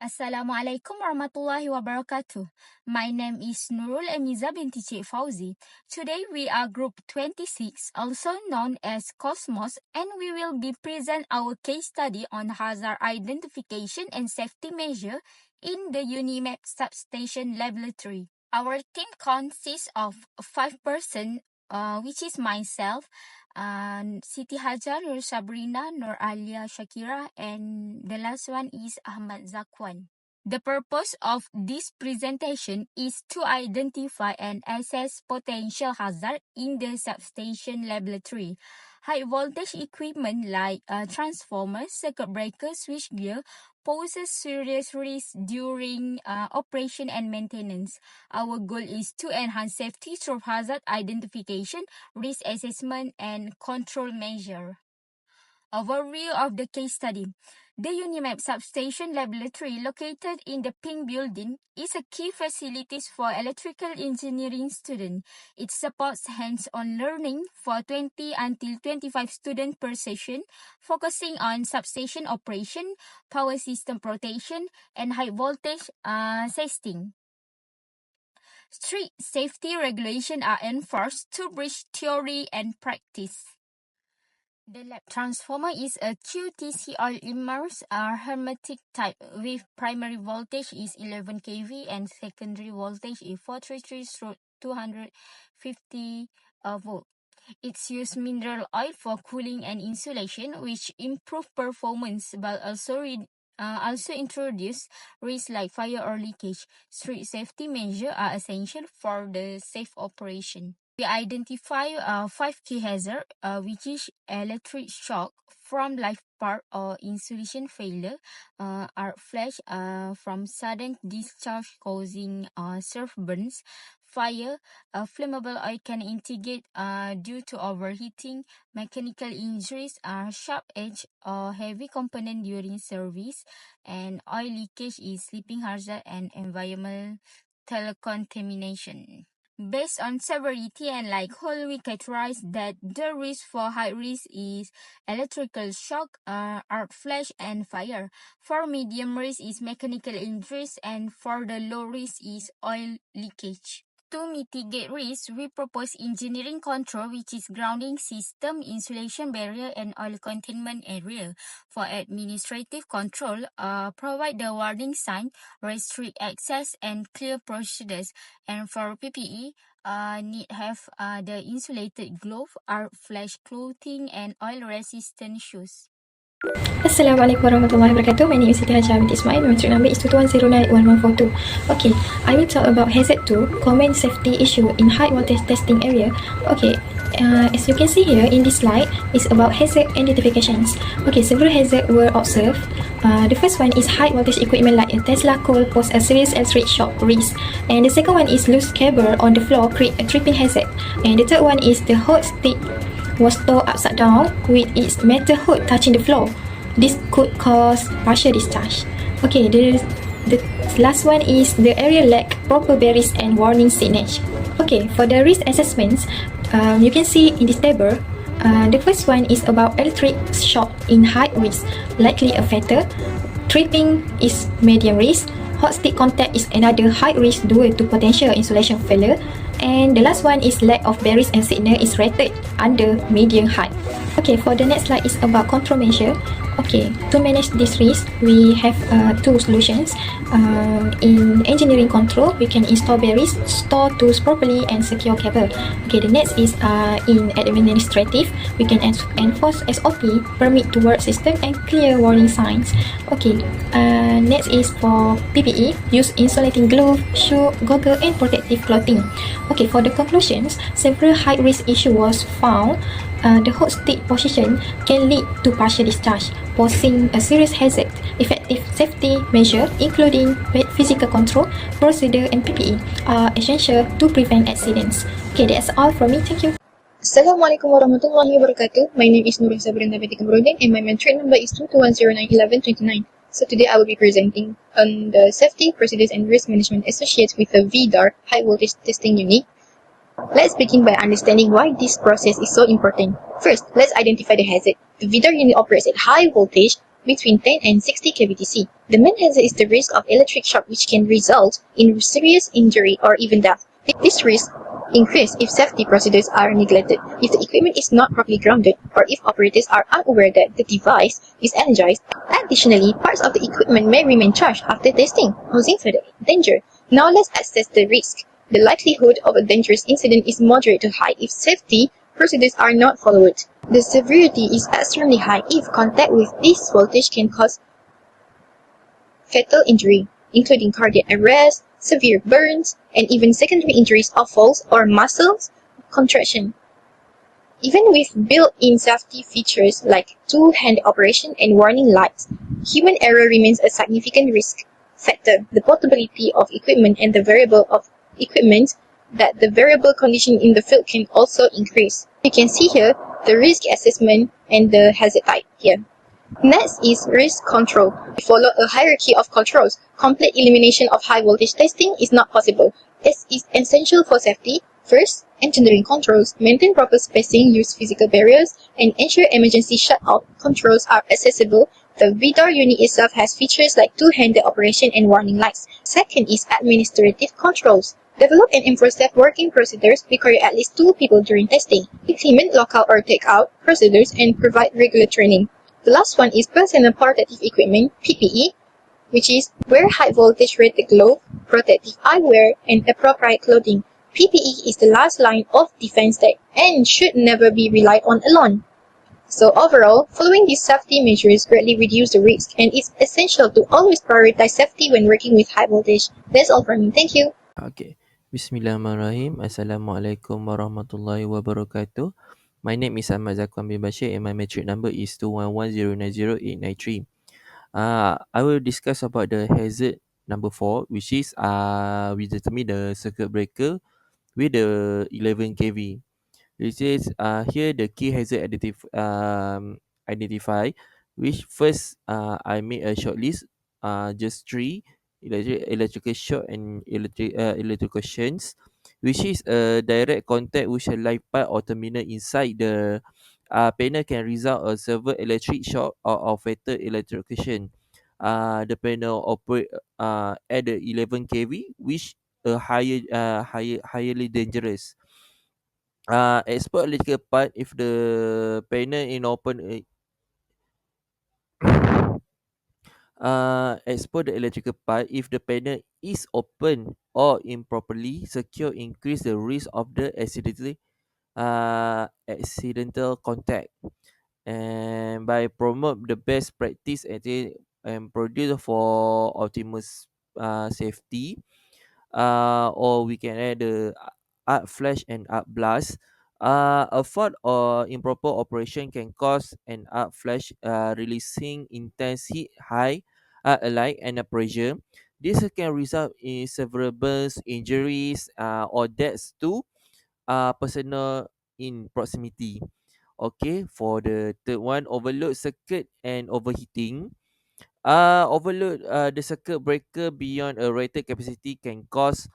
Assalamualaikum warahmatullahi wabarakatuh. My name is Nurul Emiza binti Cik Fauzi. Today we are Group 26, also known as Cosmos, and we will be present our case study on hazard identification and safety measure in the Unimap substation laboratory. Our team consists of 5 persons, which is myself, Siti Hajar, Nur Sabrina, Nur Alia Shakira, and the last one is Ahmad Zakwan. The purpose of this presentation is to identify and assess potential hazard in the substation laboratory. High voltage equipment like transformers, circuit breakers, switchgear poses serious risk during operation and maintenance. Our goal is to enhance safety through hazard identification, risk assessment, and control measure. Overview of the case study. The Unimap Substation Laboratory, located in the Pink Building, is a key facility for electrical engineering students. It supports hands-on learning for 20 until 25 students per session, focusing on substation operation, power system protection, and high voltage testing. Strict safety regulations are enforced to bridge theory and practice. The lab transformer is a QTCR immersed hermetic type with primary voltage is 11 kV and secondary voltage is 433/250 volt. It's used mineral oil for cooling and insulation, which improve performance but also introduce risks like fire or leakage. Strict safety measures are essential for the safe operation. We identify 5 key hazards, which is electric shock from live part or insulation failure, arc flash from sudden discharge causing surf burns, fire, flammable oil can indicate due to overheating, mechanical injuries, sharp edge or heavy component during service, and oil leakage is sleeping hazard and environmental contamination. Based on severity and likelihood, we categorize that the risk for high risk is electrical shock, arc flash, and fire. For medium risk is mechanical injuries, and for the low risk is oil leakage. To mitigate risk, we propose engineering control, which is grounding system, insulation barrier, and oil containment area. For administrative control, provide the warning sign, restrict access, and clear procedures. And for PPE, need have the insulated glove, arc flash clothing, and oil-resistant shoes. Assalamualaikum warahmatullahi wabarakatuh. My name is Siti Hajar binti Ismail. My metric number is 22109142. Okay, I will talk about hazard 2, common safety issue in high voltage testing area. Okay, as you can see here in this slide, is about hazard identifications. Okay, several hazards were observed. The first one is high voltage equipment like a Tesla coil pose a serious electric shock risk, and the second one is loose cable on the floor create a tripping hazard, and the third one is the hot stick was stored upside down with its metal hood touching the floor. This could cause partial discharge. Okay, the last one is the area lack proper bearings and warning signage. Okay, for the risk assessments, you can see in this table, the first one is about electric shock in high risk, likely a fatal. Tripping is medium risk. Hot stick contact is another high risk due to potential insulation failure. And the last one is lack of bearings and signal is rated under medium high. Okay, for the next slide is about control measure. Okay, to manage this risk, we have two solutions. In engineering control, we can install bearings, store tools properly, and secure cable. Okay, the next is in administrative, we can enforce SOP, permit to work system, and clear warning signs. Okay, next is for PPE, use insulating glove, shoe, goggle, and protective clothing. Okay, for the conclusions, several high-risk issue was found. The hot stick position can lead to partial discharge, posing a serious hazard. Effective safety measures, including physical control, procedure, and PPE, are essential to prevent accidents. Okay, that's all from me. Thank you. Assalamualaikum warahmatullahi wabarakatuh. My name is Nur Sabrina binti Kamrudin, and my metric number is 2210911129. So today I will be presenting on the safety, procedures, and risk management associated with the VDAR high voltage testing unit. Let's begin by understanding why this process is so important. First, let's identify the hazard. The VDAR unit operates at high voltage, between 10 and 60 kVtc. The main hazard is the risk of electric shock, which can result in serious injury or even death. This risk increase if safety procedures are neglected, if the equipment is not properly grounded, or if operators are unaware that the device is energized. Additionally, parts of the equipment may remain charged after testing, posing further danger. Now let's assess the risk. The likelihood of a dangerous incident is moderate to high if safety procedures are not followed. The severity is extremely high if contact with this voltage can cause fatal injury, including cardiac arrest, severe burns, and even secondary injuries of falls or muscle contraction. Even with built-in safety features like two-hand operation and warning lights, human error remains a significant risk factor. The portability of equipment and the variable of equipment that the variable condition in the field can also increase. You can see here the risk assessment and the hazard type here. Next is risk control. We follow a hierarchy of controls. Complete elimination of high voltage testing is not possible. It is essential for safety. First, engineering controls. Maintain proper spacing, use physical barriers, and ensure emergency shutoff controls are accessible. The VDAR unit itself has features like two-handed operation and warning lights. Second is administrative controls. Develop and enforce safe working procedures, require at least 2 people during testing. Implement lockout or takeout procedures and provide regular training. The last one is personal protective equipment, PPE, which is wear high voltage rated glove, protective eyewear, and appropriate clothing. PPE is the last line of defense that and should never be relied on alone. So overall, following these safety measures greatly reduce the risk, and it's essential to always prioritize safety when working with high voltage. That's all from me. Thank you. Okay. Bismillahirrahmanirrahim. Assalamualaikum warahmatullahi wabarakatuh. My name is Ahmad Zakwan bin Bashir and my metric number is 211090893. I will discuss about the hazard number 4, which is we determine the circuit breaker with the 11 kV. It says here the key hazard identify, which first I made a short list, just 3: electrical shock and electrocutions, which is a direct contact with a live part or terminal inside the panel can result a severe electric shock or fatal electrocution. The panel operate at the 11 kV, which a highly dangerous. Export electrical part if the panel in open export the electrical part if the panel is open or improperly secure, increase the risk of the accidental contact. And by promote the best practice and produce for optimus safety, or we can add the arc flash and arc blast. A fault or improper operation can cause an arc flash, releasing intense heat, high light and pressure. This can result in several burns, injuries, or deaths to personnel in proximity. Okay, for the third one, overload circuit and overheating. Overload the circuit breaker beyond a rated capacity can cause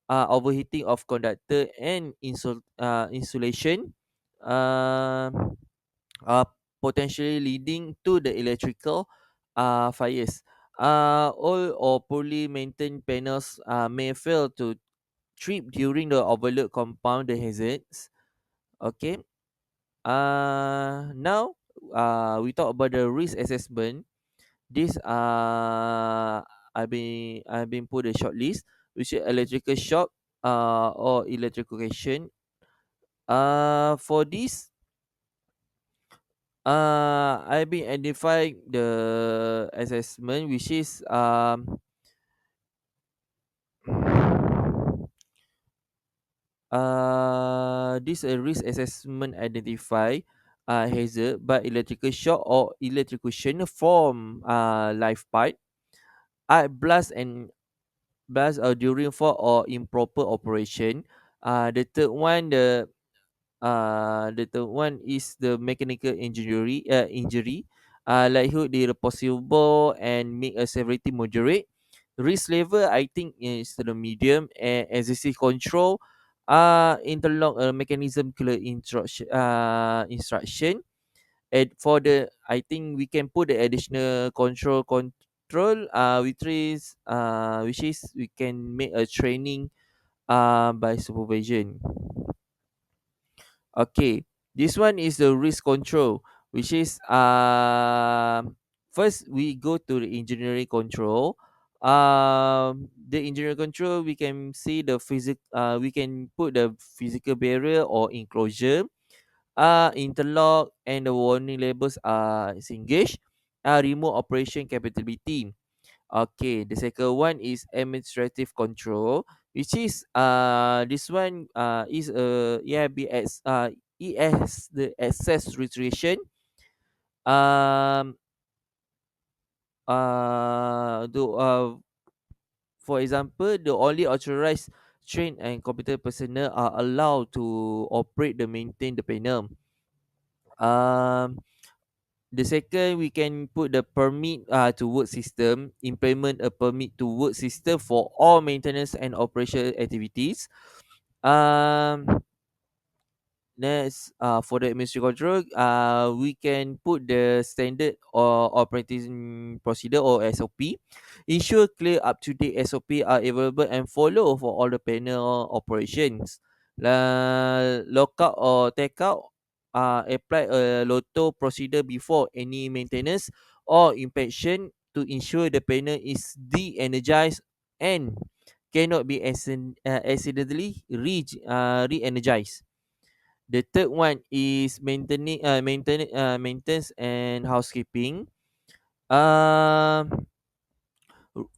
overheating of conductor and insulation, uh, uh, potentially leading to the electrical fires. Old or poorly maintained panels may fail to trip during the overload, compound the hazards. Okay. Now we talk about the risk assessment. This I've been put a short list, which is electrical shock or electrocution. For this I've been identifying the assessment, which is this a risk assessment identify hazard by electrical shock or electrocution from live pipe, blast and blast during for or improper operation. The third one, the third one is the mechanical injury. Likelihood they are possible and make a severity moderate. Risk level I think is the medium, and existing control interlock mechanism clear instruction. for the, I think we can put the additional control which is we can make a training by supervision. Okay, this one is the risk control, which is first we go to the engineering control. The engineering control, we can see the we can put the physical barrier or enclosure, interlock, and the warning labels are engaged. Remote operation capability. Okay, the second one is administrative control, which is this one is EIBS ES the access restriction. Um the For example, the only authorized trained and competent personnel are allowed to operate the maintain the panel. Um the second, we can put the permit to work system, implement a permit to work system for all maintenance and operation activities. Um, Next, for the administrative control, we can put the standard or operating procedure or SOP. Ensure clear up-to-date SOP are available and follow for all the panel operations. Lockout or takeout, apply a lotto procedure before any maintenance or inspection to ensure the panel is de-energized and cannot be accidentally re-energized. The third one is maintenance and housekeeping. Um,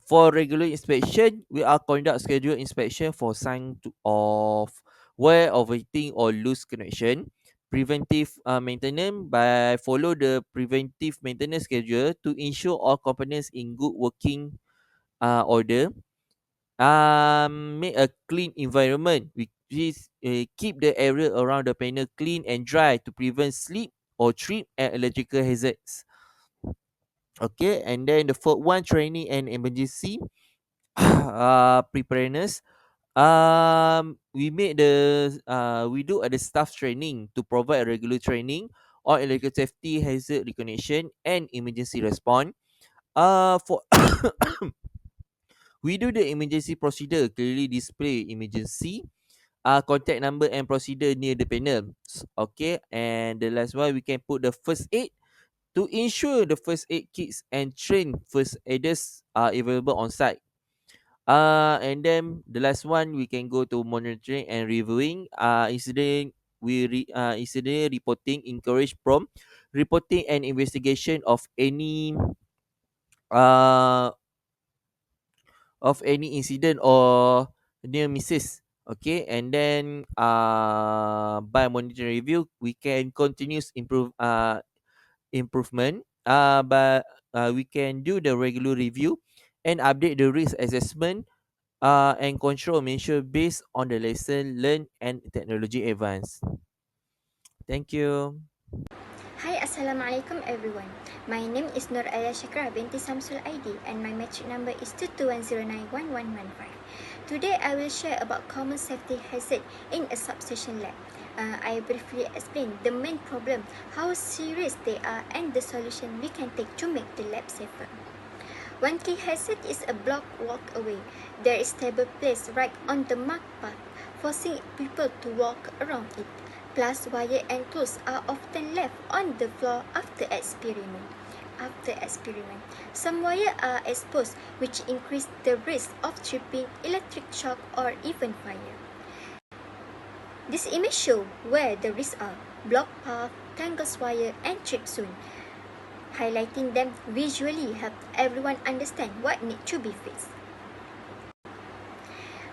for regular inspection, we are conduct scheduled inspection for sign of wear, overheating, or loose connection. Preventive maintenance, by follow the preventive maintenance schedule to ensure all components in good working order. Make a clean environment, which is keep the area around the panel clean and dry to prevent sleep or trip and electrical hazards. Okay, and then the fourth one, training and emergency preparedness. We do the staff training to provide regular training on electrical safety, hazard recognition, and emergency response. For We do the emergency procedure, clearly display emergency contact number and procedure near the panel. Okay, and the last one, we can put the first aid to ensure the first aid kits and train first aiders are available on site. And then the last one, we can go to monitoring and reviewing. Incident reporting, encourage prompt reporting and investigation uh of any incident or near misses. Okay, and then by monitoring review, we can continuous improvement. But we can do the regular review and update the risk assessment and control measure based on the lesson learned and technology advance. Thank you. Hi, Assalamualaikum everyone. My name is Nur Aya Shakra binti Samsul ID and my metric number is 2210911115. Today I will share about common safety hazard in a substation lab. I briefly explain the main problem, how serious they are, and the solution we can take to make the lab safer. One key hazard is a block walk away. There is table placed right on the marked path, forcing people to walk around it. Plus, wire and tools are often left on the floor after experiment. Some wire are exposed, which increase the risk of tripping, electric shock, or even fire. This image shows where the risks are: block path, tangles wire, and trip zone. Highlighting them visually helps everyone understand what needs to be fixed.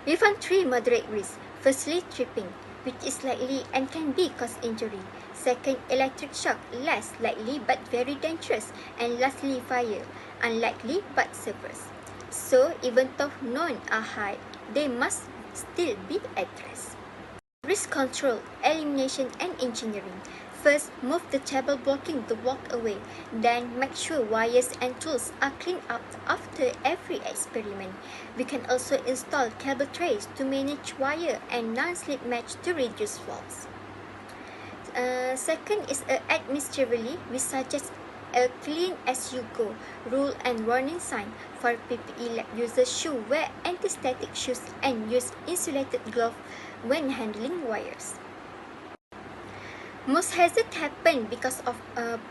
We found 3 moderate risks. Firstly, tripping, which is likely and can be cause injury. Second, electric shock, less likely but very dangerous. And lastly, fire, unlikely but serious. So, even though none are high, they must still be addressed. Risk control, elimination, and engineering. First, move the table blocking the walkway. Then, make sure wires and tools are cleaned up after every experiment. We can also install cable trays to manage wire and non-slip match to reduce faults. Second is administratively, we suggest a clean as you go rule and warning sign for PPE lab users. Should wear anti-static shoes and use insulated gloves when handling wires. Most hazards happen because of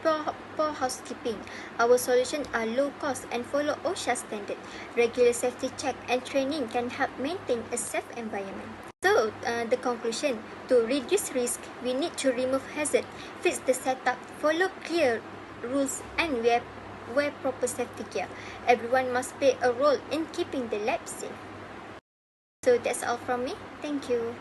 poor housekeeping. Our solutions are low cost and follow OSHA standard. Regular safety check and training can help maintain a safe environment. So, the conclusion, to reduce risk, we need to remove hazard, fix the setup, follow clear rules and wear proper safety gear. Everyone must play a role in keeping the lab safe. So that's all from me. Thank you.